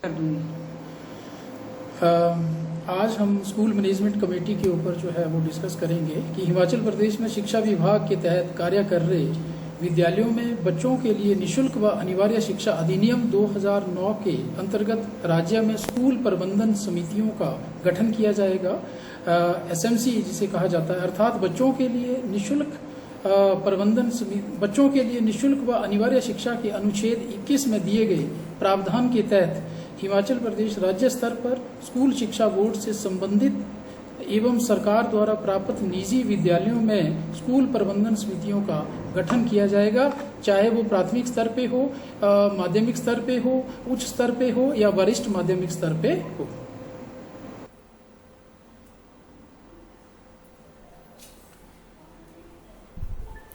कर दूंगी। आज हम स्कूल मैनेजमेंट कमेटी के ऊपर जो है वो डिस्कस करेंगे कि हिमाचल प्रदेश में शिक्षा विभाग के तहत कार्य कर रहे विद्यालयों में बच्चों के लिए निशुल्क व अनिवार्य शिक्षा अधिनियम 2009 के अंतर्गत राज्य में स्कूल प्रबंधन समितियों का गठन किया जाएगा। एसएमसी जिसे कहा जाता है, अर्थात बच्चों के लिए निशुल्क बच्चों के लिए निशुल्क व अनिवार्य शिक्षा के अनुच्छेद 21 में दिए गए प्रावधान के तहत हिमाचल प्रदेश राज्य स्तर पर स्कूल शिक्षा बोर्ड से संबंधित एवं सरकार द्वारा प्राप्त निजी विद्यालयों में स्कूल प्रबंधन समितियों का गठन किया जाएगा, चाहे वो प्राथमिक स्तर पे हो, माध्यमिक स्तर पे हो, उच्च स्तर पे हो या वरिष्ठ माध्यमिक स्तर पे हो।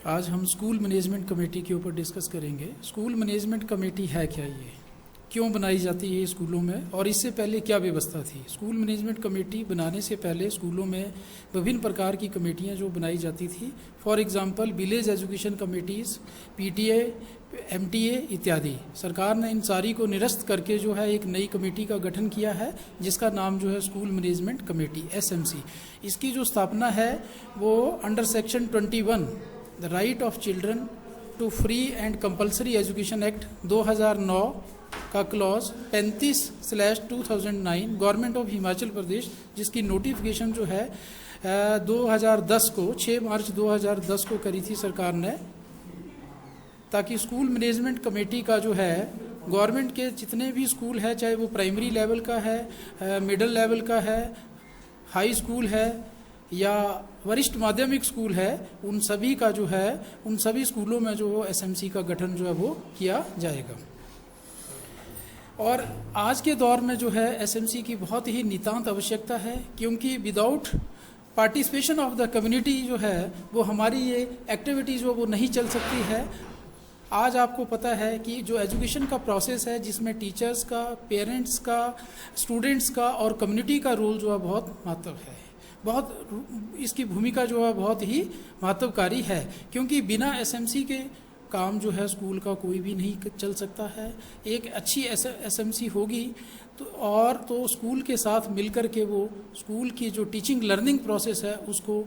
आज हम स्कूल मैनेजमेंट कमेटी के ऊपर डिस्कस करेंगे। स्कूल मैनेजमेंट कमेटी है क्या, ये क्यों बनाई जाती है स्कूलों में, और इससे पहले क्या व्यवस्था थी। स्कूल मैनेजमेंट कमेटी बनाने से पहले स्कूलों में विभिन्न प्रकार की कमेटियां जो बनाई जाती थी, for example village education committees, PTA, MTA इत्यादि। सरकार ने इन सारी को निरस्त करके जो है एक नई कमेटी का गठन किया है, जिसका नाम जो है स्कूल मैनेजमेंट कमेटी एसएमसी। इसकी जो स्थापना है वो under section 21 the right of children to free and compulsory education act 2009 का clause 35/2009 government of Himachal Pradesh, जिसकी नोटिफिकेशन जो है 2010 को 6 मार्च 2010 को करी थी सरकार ने, ताकि स्कूल मैनेजमेंट कमेटी का जो है गवर्नमेंट के जितने भी स्कूल है, चाहे वो प्राइमरी लेवल का है, मिडिल लेवल का है, हाई स्कूल है या वरिष्ठ माध्यमिक स्कूल है, उन सभी का जो है उन सभी स्कूलों में जो एसएमसी का गठन जो है वो किया जाएगा। और आज के दौर में जो है एसएमसी की बहुत ही नितांत आवश्यकता है, क्योंकि without participation of the community जो है वो हमारी ये एक्टिविटीज़ वो नहीं चल सकती है। आज आपको पता है कि जो एजुकेशन का प्रोसेस है, जिसमें टीचर्स का, पेरेंट्स का, स्टूडेंट्स का और कम्युनिटी का रोल जो है बहुत महत्व है, बहुत इसकी भूमिका जो है बहुत ही महत्वकारी है, क्योंकि बिना एसएमसी के काम जो है स्कूल का कोई भी नहीं चल सकता है। एक अच्छी एसएमसी होगी तो स्कूल के साथ मिलकर के वो स्कूल की जो टीचिंग लर्निंग प्रोसेस है उसको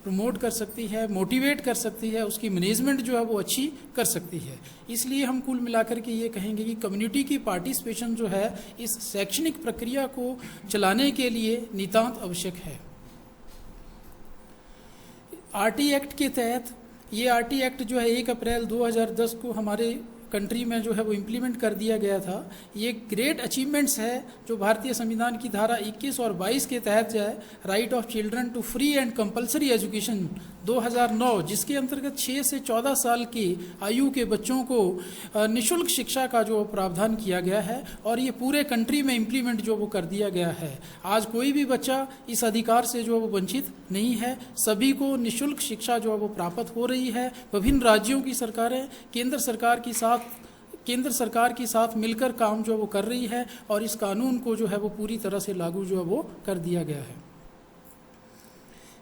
प्रमोट कर सकती है, मोटिवेट कर सकती है, उसकी मैनेजमेंट जो है वो अच्छी कर सकती है। इसलिए हम कुल मिलाकर के ये कहेंगे कि कम्युनिटी की पार्टिसिपेशन जो है इस शैक्षणिक प्रक्रिया को चलाने के लिए नितांत आवश्यक है। आरटी एक्ट के तहत, ये आरटी एक्ट जो है 1 अप्रैल 2010 को हमारे कंट्री में जो है वो इम्प्लीमेंट कर दिया गया था। ये ग्रेट अचीवमेंट्स है जो भारतीय संविधान की धारा 21 और 22 के तहत जो है right of children to free and compulsory education 2009, जिसके अंतर्गत 6 से 14 साल की आयु के बच्चों को निशुल्क शिक्षा का जो प्रावधान किया गया है, और ये पूरे कंट्री में इम्प्लीमेंट जो वो कर दिया गया है। आज कोई भी बच्चा इस अधिकार से जो वो वंचित नहीं है, सभी को निशुल्क शिक्षा जो है वो प्राप्त हो रही है। विभिन्न राज्यों की सरकारें केंद्र सरकार के साथ मिलकर काम जो वो कर रही है, और इस कानून को जो है वो पूरी तरह से लागू जो है वो कर दिया गया है।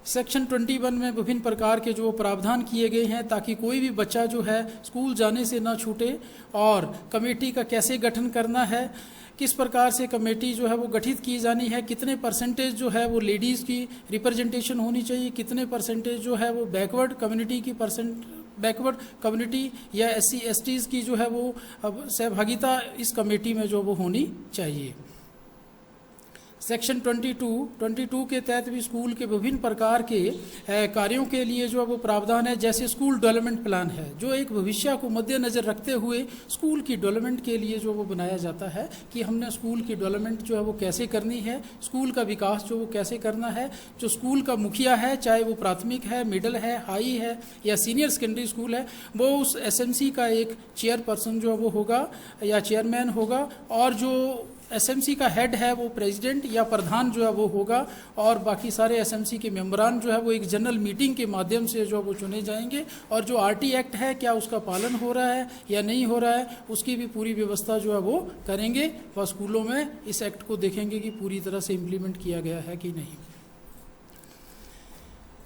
सेक्शन 21 में विभिन्न प्रकार के जो प्रावधान किए गए हैं ताकि कोई भी बच्चा जो है स्कूल जाने से ना छूटे, और कमेटी का कैसे गठन करना है, किस प्रकार से कमेटी जो है वो गठित की जानी है, कितने परसेंटेज जो है वो लेडीज़ की रिप्रेजेंटेशन होनी चाहिए, कितने परसेंटेज जो है वो बैकवर्ड कम्युनिटी या SC STs की जो है वो अब सहभागिता इस कमेटी में जो वो होनी चाहिए। सेक्शन 22 के तहत भी स्कूल के विभिन्न प्रकार के कार्यों के लिए जो है वो प्रावधान है, जैसे स्कूल डेवलपमेंट प्लान है, जो एक भविष्य को मद्देनज़र रखते हुए स्कूल की डेवलपमेंट के लिए जो वो बनाया जाता है कि हमने स्कूल की डेवलपमेंट जो है वो कैसे करनी है, स्कूल का विकास जो वो कैसे करना है। जो स्कूल का मुखिया है, चाहे वो प्राथमिक है, मिडिल है, हाई है या सीनियर सेकेंडरी स्कूल है, वो उस एसएमसी का एक चेयरपर्सन जो वो होगा या चेयरमैन होगा, और जो एसएमसी का हेड है वो प्रेसिडेंट या प्रधान जो है वो होगा, और बाकी सारे एसएमसी के मेंबरान जो है वो एक जनरल मीटिंग के माध्यम से जो वो चुने जाएंगे। और जो आरटी एक्ट है, क्या उसका पालन हो रहा है या नहीं हो रहा है, उसकी भी पूरी व्यवस्था जो है वो करेंगे, और स्कूलों में इस एक्ट को देखेंगे कि पूरी तरह से इम्प्लीमेंट किया गया है कि नहीं।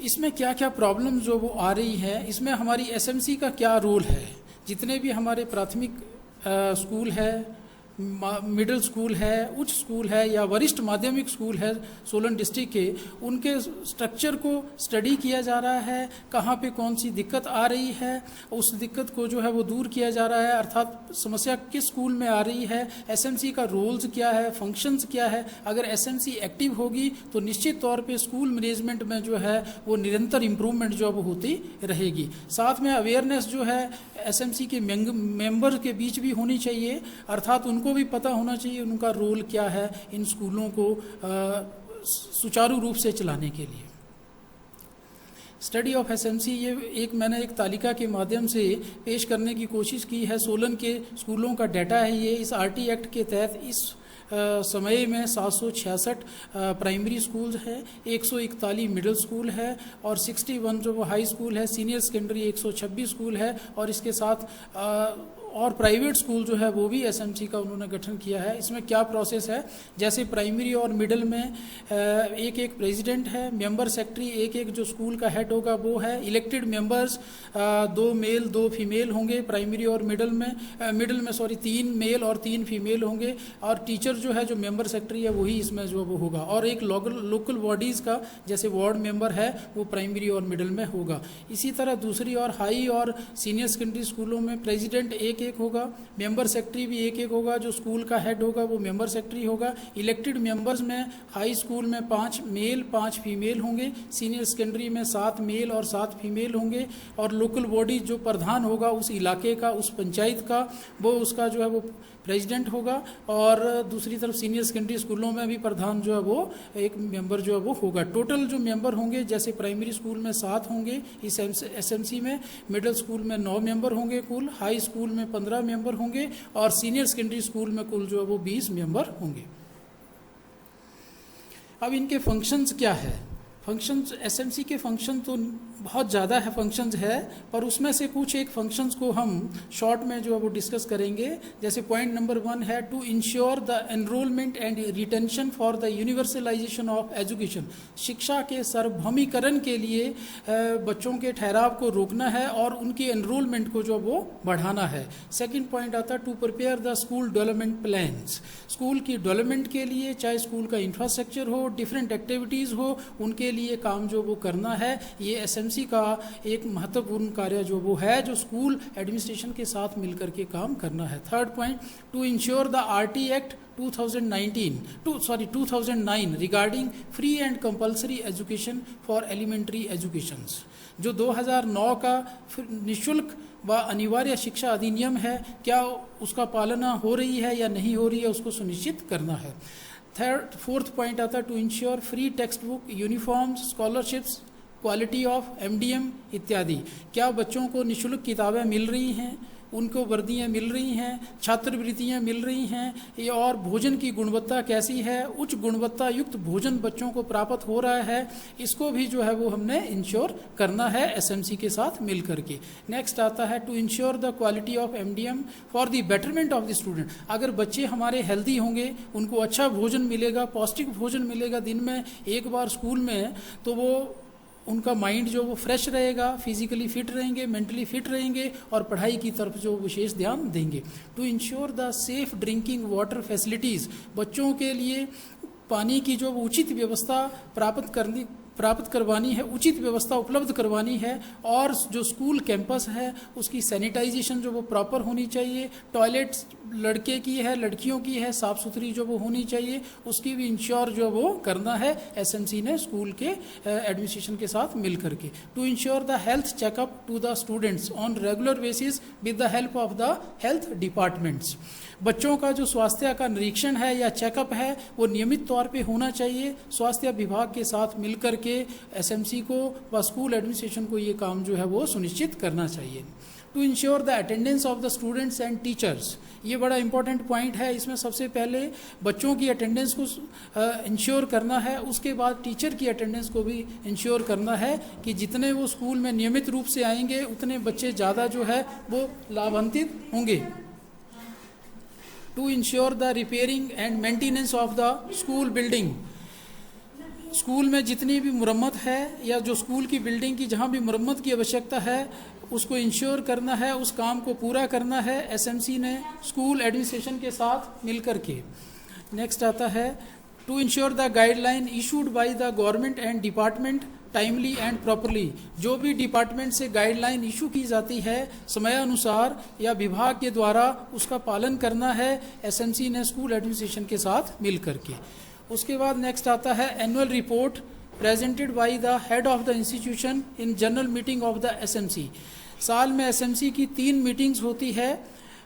इसमें क्या क्या प्रॉब्लम जो वो आ रही है, इसमें हमारी एसएमसी का क्या रोल है। जितने भी हमारे प्राथमिक स्कूल है, मिडिल स्कूल है, उच्च स्कूल है या वरिष्ठ माध्यमिक स्कूल है सोलन डिस्ट्रिक्ट के, उनके स्ट्रक्चर को स्टडी किया जा रहा है, कहाँ पे कौन सी दिक्कत आ रही है, उस दिक्कत को जो है वो दूर किया जा रहा है, अर्थात समस्या किस स्कूल में आ रही है, एसएमसी का रोल्स क्या है, फंक्शंस क्या है। अगर एसएमसी एक्टिव होगी तो निश्चित तौर पे स्कूल मैनेजमेंट में जो है वो निरंतर इम्प्रूवमेंट जो अब होती रहेगी। साथ में अवेयरनेस जो है एसएमसी के मेंबर के बीच भी होनी चाहिए, अर्थात उनको भी पता होना चाहिए उनका रोल क्या है इन स्कूलों को सुचारू रूप से चलाने के लिए। स्टडी ऑफ एसएमसी, ये मैंने एक तालिका के माध्यम से पेश करने की कोशिश की है। सोलन के स्कूलों का डाटा है ये। इस आरटी एक्ट के तहत इस समय में 766 प्राइमरी स्कूल्स है, 141 मिडिल स्कूल है और 61 जो वो हाई स्कूल है, सीनियर सेकेंडरी 126 स्कूल है और इसके साथ और प्राइवेट स्कूल जो है वो भी एसएमसी का उन्होंने गठन किया है। इसमें क्या प्रोसेस है, जैसे प्राइमरी और मिडिल में एक एक प्रेसिडेंट है, मेंबर सेक्रेटरी एक एक जो स्कूल का हेड होगा वो है, इलेक्टेड मेंबर्स 2 मेल 2 फीमेल होंगे प्राइमरी और मिडिल में 3 मेल और 3 फीमेल होंगे और टीचर जो है जो मेंबर सेक्रेटरी है वही इसमें जो वो होगा और एक लोकल बॉडीज़ का जैसे वार्ड मेंबर है वो प्राइमरी और मिडिल में होगा। इसी तरह दूसरी और हाई और सीनियर सेकेंडरी स्कूलों में प्रेसिडेंट एक होगा, मेंबर सेक्रेटरी भी एक होगा, जो स्कूल का हेड होगा वो मेंबर सेक्रेटरी होगा। इलेक्टेड मेंबर्स में हाई स्कूल में 5 मेल 5 फीमेल होंगे, सीनियर सेकेंडरी में 7 मेल और 7 फीमेल होंगे और लोकल बॉडी जो प्रधान होगा उस इलाके का, उस पंचायत का, वो उसका जो है वो प्रेसिडेंट होगा और दूसरी तरफ सीनियर सेकेंडरी स्कूलों में भी प्रधान जो है वो एक मेंबर जो है वो होगा। टोटल जो मेंबर होंगे जैसे प्राइमरी स्कूल में 7 होंगे इस एसएमसी में, मिडिल स्कूल में 9 मेंबर होंगे कुल, हाई स्कूल में 15 मेंबर होंगे और सीनियर सेकेंडरी स्कूल में कुल जो है वो 20 मेंबर होंगे। अब इनके फंक्शंस क्या है? फंक्शंस एसएमसी के फंक्शन तो बहुत ज़्यादा है फंक्शंस है, पर उसमें से कुछ एक फंक्शंस को हम शॉर्ट में जो है वो डिस्कस करेंगे। जैसे पॉइंट नंबर 1 है to ensure the enrolment and retention for the universalisation of education. शिक्षा के सार्वभौमिकरण के लिए बच्चों के ठहराव को रोकना है और उनकी एनरोलमेंट को जो वो बढ़ाना है। सेकेंड पॉइंट आता है to prepare the school development plans. School की डेवलपमेंट के लिए चाहे स्कूल का इंफ्रास्ट्रक्चर हो, डिफरेंट एक्टिविटीज़ हो, उनके लिए काम जो वो करना है। ये एसएमसी का एक महत्वपूर्ण कार्य जो वो है जो स्कूल एडमिनिस्ट्रेशन के साथ मिलकर के काम करना है। Third point to ensure the RT act 2009 regarding free and compulsory education for elementary educations, जो 2009 का निःशुल्क व अनिवार्य शिक्षा अधिनियम है, क्या उसका पालना हो रही है या नहीं हो रही है, उसको सुनिश्चित करना है। फोर्थ पॉइंट आता है to ensure free text book, uniforms, scholarships, quality of MDM इत्यादि। क्या बच्चों को निःशुल्क किताबें मिल रही हैं, उनको वर्दियाँ मिल रही हैं, छात्रवृत्तियाँ मिल रही हैं, ये और भोजन की गुणवत्ता कैसी है, उच्च गुणवत्ता युक्त भोजन बच्चों को प्राप्त हो रहा है, इसको भी जो है वो हमने इंश्योर करना है एसएमसी के साथ मिल करके। नेक्स्ट आता है to ensure the quality of MDM for the betterment of the student. अगर बच्चे हमारे हेल्दी होंगे, उनको अच्छा भोजन मिलेगा, पौष्टिक भोजन मिलेगा दिन में एक बार स्कूल में, तो वो उनका माइंड जो वो फ्रेश रहेगा, फिजिकली फिट रहेंगे, मेंटली फिट रहेंगे और पढ़ाई की तरफ जो विशेष ध्यान देंगे। To ensure the safe drinking water facilities. बच्चों के लिए पानी की जो उचित व्यवस्था प्राप्त करवानी है, उचित व्यवस्था उपलब्ध करवानी है और जो स्कूल कैंपस है उसकी सैनिटाइजेशन जो वो प्रॉपर होनी चाहिए। टॉयलेट्स लड़के की है, लड़कियों की है, साफ़ सुथरी जो वो होनी चाहिए, उसकी भी इंश्योर जो वो करना है एसएमसी ने स्कूल के एडमिनिस्ट्रेशन के साथ मिल करके। To ensure the health checkup to the students on regular basis with the help of the health departments. बच्चों का जो स्वास्थ्य का निरीक्षण है या चेकअप है वो नियमित तौर पे होना चाहिए। स्वास्थ्य विभाग के साथ मिल करके एसएमसी को व स्कूल एडमिनिस्ट्रेशन को ये काम जो है वो सुनिश्चित करना चाहिए। To ensure the attendance of the students and teachers, ये बड़ा इंपॉर्टेंट पॉइंट है। इसमें सबसे पहले बच्चों की अटेंडेंस को इंश्योर करना है, उसके बाद टीचर की अटेंडेंस को भी इंश्योर करना है कि जितने वो स्कूल में नियमित रूप से आएंगे उतने बच्चे ज़्यादा जो है वो लाभान्वित होंगे। To ensure the repairing and maintenance of the school building. School में जितनी भी मुरम्मत है या जो स्कूल की बिल्डिंग की जहाँ भी मुरम्मत की आवश्यकता है उसको इंश्योर करना है, उस काम को पूरा करना है एसएमसी ने स्कूल एडमिनिस्ट्रेशन के साथ मिलकर के। नेक्स्ट आता है to ensure the guideline issued by the government and department timely and properly. जो भी डिपार्टमेंट से गाइडलाइन इशू की जाती है समय अनुसार या विभाग के द्वारा उसका पालन करना है एसएमसी ने स्कूल एडमिनिस्ट्रेशन के साथ मिल करके। उसके बाद नेक्स्ट आता है annual report presented by the head of the institution in general meeting of the SMC. साल में एसएमसी की 3 मीटिंग्स होती है।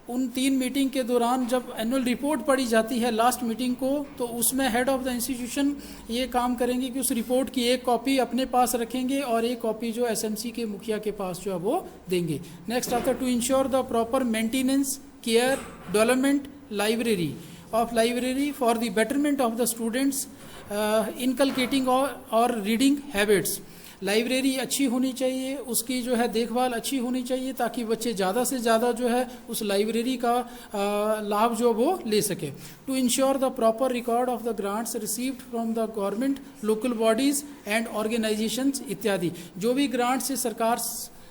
उन 3 मीटिंग के दौरान जब एनुअल रिपोर्ट पढ़ी जाती है लास्ट मीटिंग को, तो उसमें हेड ऑफ द इंस्टीट्यूशन ये काम करेंगे कि उस रिपोर्ट की एक कॉपी अपने पास रखेंगे और एक कॉपी जो एसएमसी के मुखिया के पास जो है वो देंगे। नेक्स्ट आता है to ensure the proper maintenance care development library of library for the betterment of the students inculcating or reading habits। Library अच्छी होनी चाहिए, उसकी जो है देखभाल अच्छी होनी चाहिए ताकि बच्चे ज़्यादा से ज़्यादा जो है उस लाइब्रेरी का लाभ जो वो ले सके। To ensure the proper record of the grants received from the government local bodies and organisations इत्यादि। जो भी ग्रांट से सरकार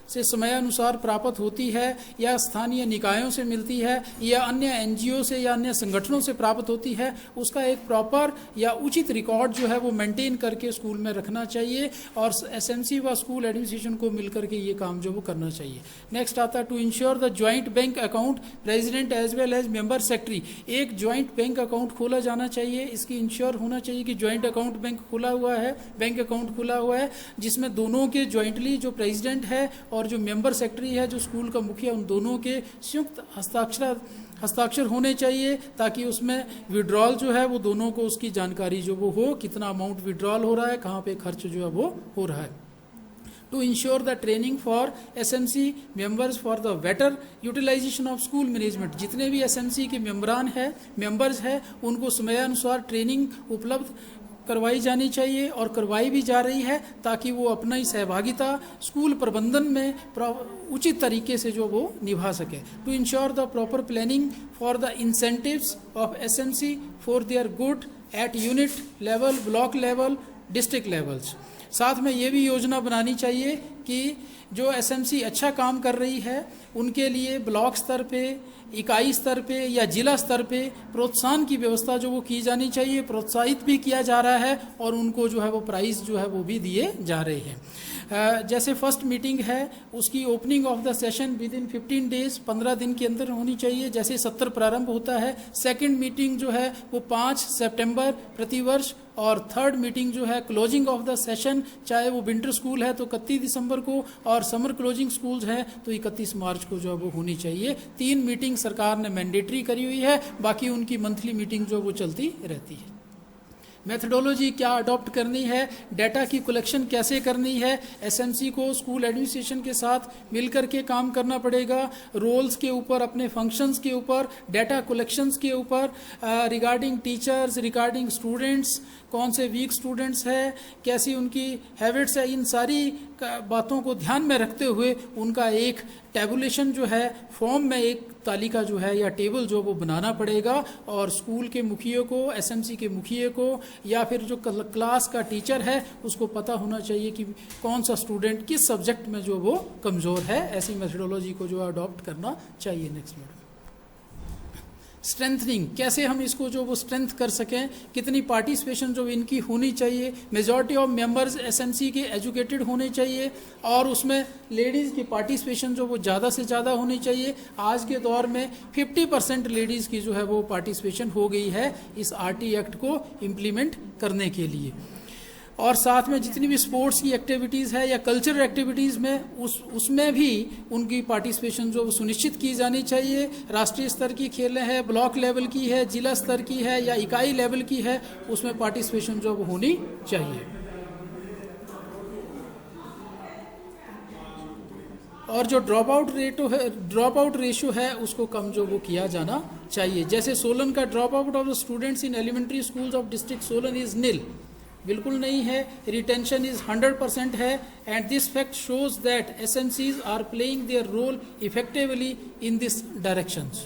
से समयानुसार प्राप्त होती है या स्थानीय निकायों से मिलती है या अन्य एनजीओ से या अन्य संगठनों से प्राप्त होती है, उसका एक प्रॉपर या उचित रिकॉर्ड जो है वो मेंटेन करके स्कूल में रखना चाहिए और एसएमसी व स्कूल एडमिनिस्ट्रेशन को मिलकर के ये काम जो वो करना चाहिए। नेक्स्ट आता है to ensure the joint bank account president as well as member secretary. एक ज्वाइंट बैंक अकाउंट खोला जाना चाहिए, इसकी इंश्योर होना चाहिए कि ज्वाइंट अकाउंट बैंक खुला हुआ है, बैंक अकाउंट खुला हुआ है जिसमें दोनों के ज्वाइंटली जो प्रेसिडेंट है और जो मेंबर सेक्रेटरी है जो स्कूल का मुखिया, उन दोनों के संयुक्त हस्ताक्षर होने चाहिए ताकि उसमें विड्रॉल जो है वो दोनों को उसकी जानकारी जो वो हो, कितना अमाउंट विड्रॉल हो रहा है, कहाँ पे खर्च जो है वो हो रहा है। To ensure the training for SMC members for the better utilisation of school management. जितने भी एसएमसी के मेंबर्स हैं उनको समयानुसार ट्रेनिंग उपलब्ध करवाई जानी चाहिए और करवाई भी जा रही है ताकि वो अपना ही सहभागिता स्कूल प्रबंधन में उचित तरीके से जो वो निभा सके। To ensure the proper planning for the incentives of SMC for their good at unit level, block level, district levels. साथ में ये भी योजना बनानी चाहिए कि जो एसएमसी अच्छा काम कर रही है उनके लिए ब्लॉक स्तर पे, इकाई स्तर पे या जिला स्तर पे प्रोत्साहन की व्यवस्था जो वो की जानी चाहिए, प्रोत्साहित भी किया जा रहा है और उनको जो है वो प्राइज़ जो है वो भी दिए जा रहे हैं। जैसे फर्स्ट मीटिंग है उसकी opening of the session with in 15 days, 15 दिन के अंदर होनी चाहिए जैसे सत्र प्रारंभ होता है। सेकंड मीटिंग जो है वो 5 सितंबर प्रतिवर्ष और थर्ड मीटिंग जो है क्लोजिंग ऑफ द सेशन, चाहे वो विंटर स्कूल है तो 31 दिसंबर को और समर क्लोजिंग स्कूल्स है तो 31 मार्च को जो है वो होनी चाहिए। 3 मीटिंग सरकार ने मैंडेटरी करी हुई है, बाकी उनकी मंथली मीटिंग जो वो चलती रहती है। मेथडोलॉजी क्या अडॉप्ट करनी है, डाटा की कलेक्शन कैसे करनी है, एसएमसी को स्कूल एडमिनिस्ट्रेशन के साथ मिलकर के काम करना पड़ेगा। रोल्स के ऊपर, अपने फंक्शंस के ऊपर, डाटा कलेक्शंस के ऊपर, रिगार्डिंग टीचर्स, रिगार्डिंग स्टूडेंट्स, कौन से वीक स्टूडेंट्स है, कैसी उनकी हैबिट्स है, इन सारी बातों को ध्यान में रखते हुए उनका एक टेबुलेशन जो है फॉर्म में एक तालिका जो है या टेबल जो वो बनाना पड़ेगा और स्कूल के मुखिए को, एसएमसी के मुखिए को या फिर जो क्लास का टीचर है उसको पता होना चाहिए कि कौन सा स्टूडेंट किस सब्जेक्ट में जो वो कमज़ोर है। ऐसी मेथडोलॉजी को जो अडॉप्ट करना चाहिए। नेक्स्ट मैडम, स्ट्रेंथनिंग, कैसे हम इसको जो वो स्ट्रेंथ कर सकें, कितनी पार्टिसिपेशन जो इनकी होनी चाहिए। मेजॉरिटी ऑफ मेंबर्स एसएमसी के एजुकेटेड होने चाहिए और उसमें लेडीज़ की पार्टिसिपेशन जो वो ज़्यादा से ज़्यादा होनी चाहिए। आज के दौर में 50% लेडीज़ की जो है वो पार्टिसिपेशन हो गई है इस आरटी एक्ट को इम्प्लीमेंट करने के लिए। और साथ में जितनी भी स्पोर्ट्स की एक्टिविटीज़ है या कल्चरल एक्टिविटीज़ में उसमें भी उनकी पार्टिसिपेशन जो सुनिश्चित की जानी चाहिए। राष्ट्रीय स्तर की खेलें हैं, ब्लॉक लेवल की है, जिला स्तर की है या इकाई लेवल की है, उसमें पार्टिसिपेशन जो होनी चाहिए। और जो ड्रॉप आउट रेशो है उसको कम जो वो किया जाना चाहिए। जैसे सोलन का drop out of the students in elementary schools of district Solan is nil, बिल्कुल नहीं है। रिटेंशन इज 100% है and this fact shows that SMCs are playing their role effectively in this directions.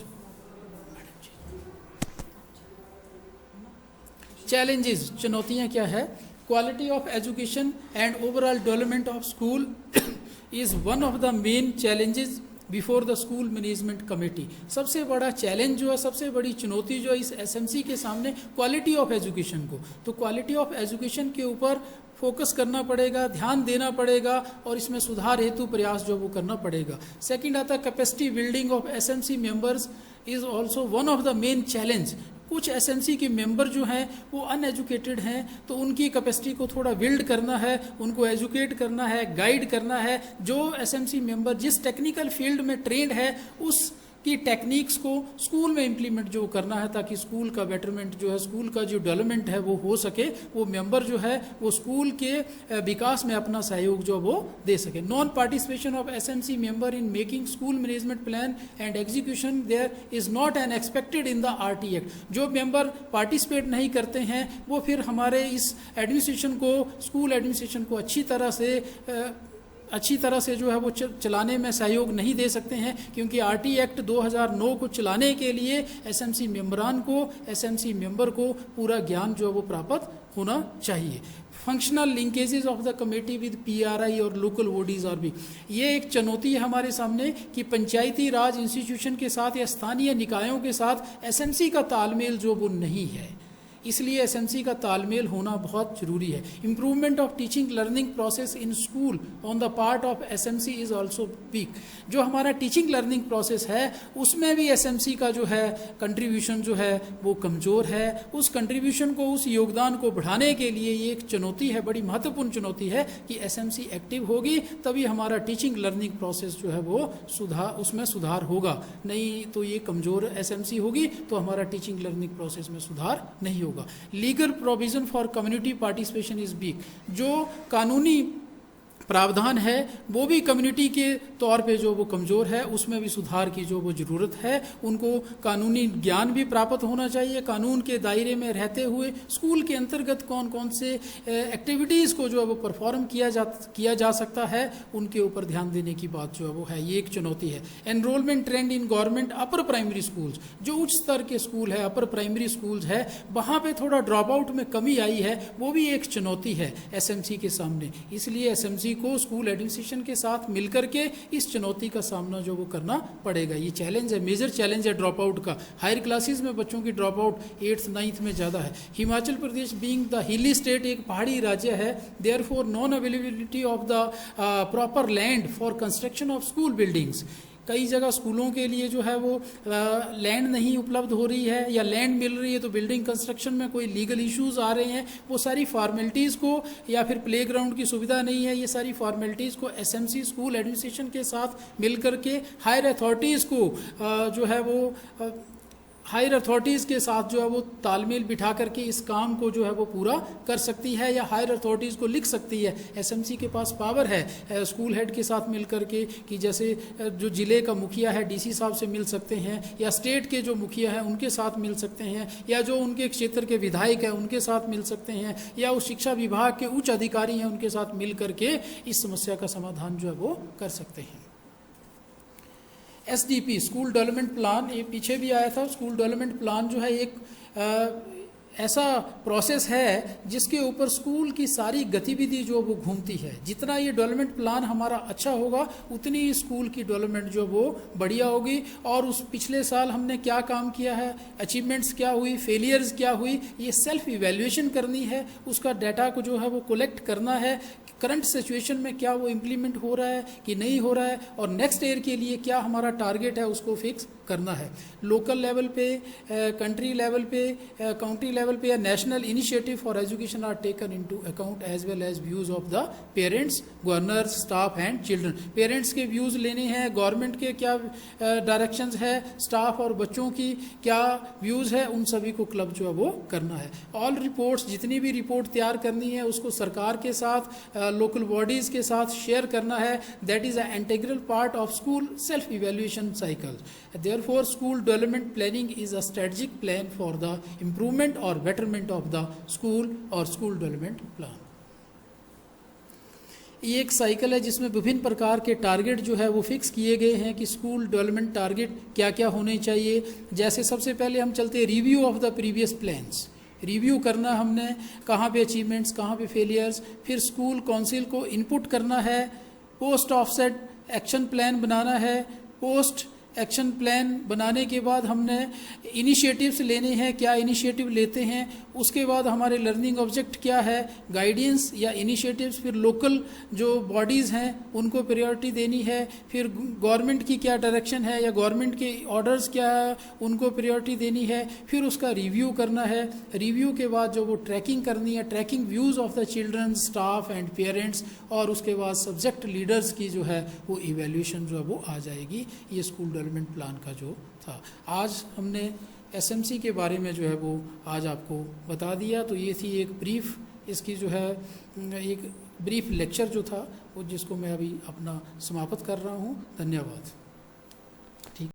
Challenges, चुनौतियां क्या है? Quality of education and overall development of school is one of the main challenges before the school management committee. सबसे बड़ा challenge जो है, सबसे बड़ी चुनौती जो है इस एसएमसी के सामने क्वालिटी ऑफ एजुकेशन को, तो क्वालिटी ऑफ एजुकेशन के ऊपर फोकस करना पड़ेगा, ध्यान देना पड़ेगा और इसमें सुधार हेतु प्रयास जो वो करना पड़ेगा। सेकंड आता है capacity building of SMC members is also one of the main challenge. कुछ एसएमसी के मेंबर जो हैं वो अनएजुकेटेड हैं, तो उनकी कैपेसिटी को थोड़ा बिल्ड करना है, उनको एजुकेट करना है, गाइड करना है। जो एसएमसी मेंबर जिस टेक्निकल फील्ड में ट्रेंड है उस की टेक्निक्स को स्कूल में इम्प्लीमेंट जो करना है, ताकि स्कूल का बेटरमेंट जो है, स्कूल का जो डेवलपमेंट है वो हो सके। वो मेंबर जो है वो स्कूल के विकास में अपना सहयोग जो वो दे सके। Non participation of SMC member in making school management plan and execution there is not an expected in the RT act. जो मेंबर पार्टिसिपेट नहीं करते हैं वो फिर हमारे इस एडमिनिस्ट्रेशन को, स्कूल एडमिनिस्ट्रेशन को अच्छी तरह से जो है वो चलाने में सहयोग नहीं दे सकते हैं, क्योंकि आरटी एक्ट 2009 को चलाने के लिए एसएमसी मेंबरान को, एसएमसी मेंबर को पूरा ज्ञान जो है वो प्राप्त होना चाहिए। Functional linkages of the committee with PRI और लोकल बॉडीज और भी, ये एक चुनौती है हमारे सामने कि पंचायती राज इंस्टीट्यूशन के साथ या स्थानीय निकायों के साथ एसएमसी का तालमेल जो वो नहीं है, इसलिए एसएमसी का तालमेल होना बहुत जरूरी है। Improvement of teaching learning process in school on the part of SMC is also weak. जो हमारा टीचिंग लर्निंग प्रोसेस है उसमें भी एसएमसी का जो है कंट्रीब्यूशन जो है वो कमज़ोर है। उस कंट्रीब्यूशन को, उस योगदान को बढ़ाने के लिए ये एक चुनौती है, बड़ी महत्वपूर्ण चुनौती है कि एसएमसी एक्टिव होगी तभी हमारा टीचिंग लर्निंग प्रोसेस जो है वो उसमें सुधार होगा, नहीं तो ये कमज़ोर एसएमसी होगी तो हमारा टीचिंग लर्निंग प्रोसेस में सुधार नहीं होगा। Legal provision for community participation is weak. जो कानूनी प्रावधान है वो भी कम्युनिटी के तौर पे जो वो कमज़ोर है, उसमें भी सुधार की जो वो ज़रूरत है। उनको कानूनी ज्ञान भी प्राप्त होना चाहिए। कानून के दायरे में रहते हुए स्कूल के अंतर्गत कौन कौन से एक्टिविटीज़ को जो है वो परफॉर्म किया जा सकता है, उनके ऊपर ध्यान देने की बात जो है वो है, ये एक चुनौती है। Enrolment trend in government upper primary schools, जो उच्च स्तर के स्कूल है, अपर प्राइमरी स्कूल्स है, वहाँ पे थोड़ा ड्रॉप आउट में कमी आई है, वो भी एक चुनौती है एसएमसी के सामने। इसलिए एसएमसी को स्कूल एडमिनिस्ट्रेशन के साथ मिलकर के इस चुनौती का सामना जो वो करना पड़ेगा। ये चैलेंज है, मेजर चैलेंज है ड्रॉप आउट का। हायर क्लासेस में बच्चों की ड्रॉप आउट 8th 9th में ज़्यादा है। Himachal Pradesh being the hilly state, एक पहाड़ी राज्य है, therefore non availability of the proper land for construction of school buildings. कई जगह स्कूलों के लिए जो है वो लैंड नहीं उपलब्ध हो रही है, या लैंड मिल रही है तो बिल्डिंग कंस्ट्रक्शन में कोई लीगल इश्यूज आ रहे हैं। वो सारी फॉर्मेलिटीज़ को, या फिर प्लेग्राउंड की सुविधा नहीं है, ये सारी फॉर्मेलिटीज़ को एसएमसी स्कूल एडमिनिस्ट्रेशन के साथ मिल करके हायर अथॉरिटीज़ को जो है वो हायर अथॉरिटीज़ के साथ जो है वो तालमेल बिठा करके इस काम को जो है वो पूरा कर सकती है, या हायर अथॉरिटीज़ को लिख सकती है। एसएमसी के पास पावर है स्कूल हेड के साथ मिल करके, कि जैसे जो ज़िले का मुखिया है डीसी साहब से मिल सकते हैं, या स्टेट के जो मुखिया हैं उनके साथ मिल सकते हैं, या जो उनके क्षेत्र के विधायक हैं उनके साथ मिल सकते हैं, या उस शिक्षा विभाग के उच्च अधिकारी हैं उनके साथ मिल करके इस समस्या का समाधान जो है वो कर सकते हैं। एसडीपी, स्कूल डेवलपमेंट प्लान, ये पीछे भी आया था। स्कूल डेवलपमेंट प्लान जो है एक ऐसा प्रोसेस है जिसके ऊपर स्कूल की सारी गतिविधि जो वो घूमती है। जितना ये डेवलपमेंट प्लान हमारा अच्छा होगा उतनी ही स्कूल की डेवलपमेंट जो वो बढ़िया होगी। और उस पिछले साल हमने क्या काम किया है, अचीवमेंट्स क्या हुई, फेलियर्स क्या हुई, ये सेल्फ इवैल्यूएशन करनी है। उसका डाटा को जो है वो कलेक्ट करना है, करंट सिचुएशन में क्या वो इम्प्लीमेंट हो रहा है कि नहीं हो रहा है, और नेक्स्ट ईयर के लिए क्या हमारा टारगेट है उसको फिक्स करना है। लोकल लेवल पे, कंट्री लेवल पे, काउंटी लेवल पे, या national initiative for education are taken into account as well as views of the parents, governors, staff and children. Parents के व्यूज लेने हैं, गवर्नमेंट के क्या डायरेक्शंस है, स्टाफ और बच्चों की क्या व्यूज है, उन सभी को क्लब जो है वो करना है। ऑल रिपोर्ट्स, जितनी भी रिपोर्ट तैयार करनी है उसको सरकार के साथ, लोकल बॉडीज के साथ शेयर करना है। That is a integral part of school self evaluation cycle. Therefore, school development planning is a strategic plan for the improvement or betterment of the school or school development plan. ये एक cycle है जिसमें विभिन्न प्रकार के target जो है वो फिक्स किए गए हैं कि स्कूल डेवलपमेंट टारगेट क्या क्या होने चाहिए। जैसे सबसे पहले हम चलते हैं review of the previous plans. Review करना हमने, कहाँ पे अचीवमेंट्स, कहाँ पे फेलियर्स। फिर स्कूल काउंसिल को इनपुट करना है, पोस्ट ऑफसेट एक्शन प्लान बनाना है। पोस्ट एक्शन प्लान बनाने के बाद हमने इनिशिएटिव्स लेने हैं, क्या इनिशिएटिव लेते हैं, उसके बाद हमारे लर्निंग ऑब्जेक्ट क्या है, गाइडेंस या इनिशिएटिव्स, फिर लोकल जो बॉडीज़ हैं उनको प्रायोरिटी देनी है, फिर गवर्नमेंट की क्या डायरेक्शन है या गवर्नमेंट के ऑर्डर्स क्या है उनको प्रायोरिटी देनी है, फिर उसका रिव्यू करना है। रिव्यू के बाद जो वो ट्रैकिंग करनी है, tracking views of the children, staff and parents, और उसके बाद सब्जेक्ट लीडर्स की जो है वो इवैल्यूएशन जो है वो आ जाएगी। ये स्कूल डेवलपमेंट प्लान का जो था। आज हमने एसएमसी के बारे में जो है वो आज आपको बता दिया। तो ये थी एक ब्रीफ, इसकी जो है एक ब्रीफ लेक्चर जो था वो, जिसको मैं अभी अपना समाप्त कर रहा हूँ। धन्यवाद।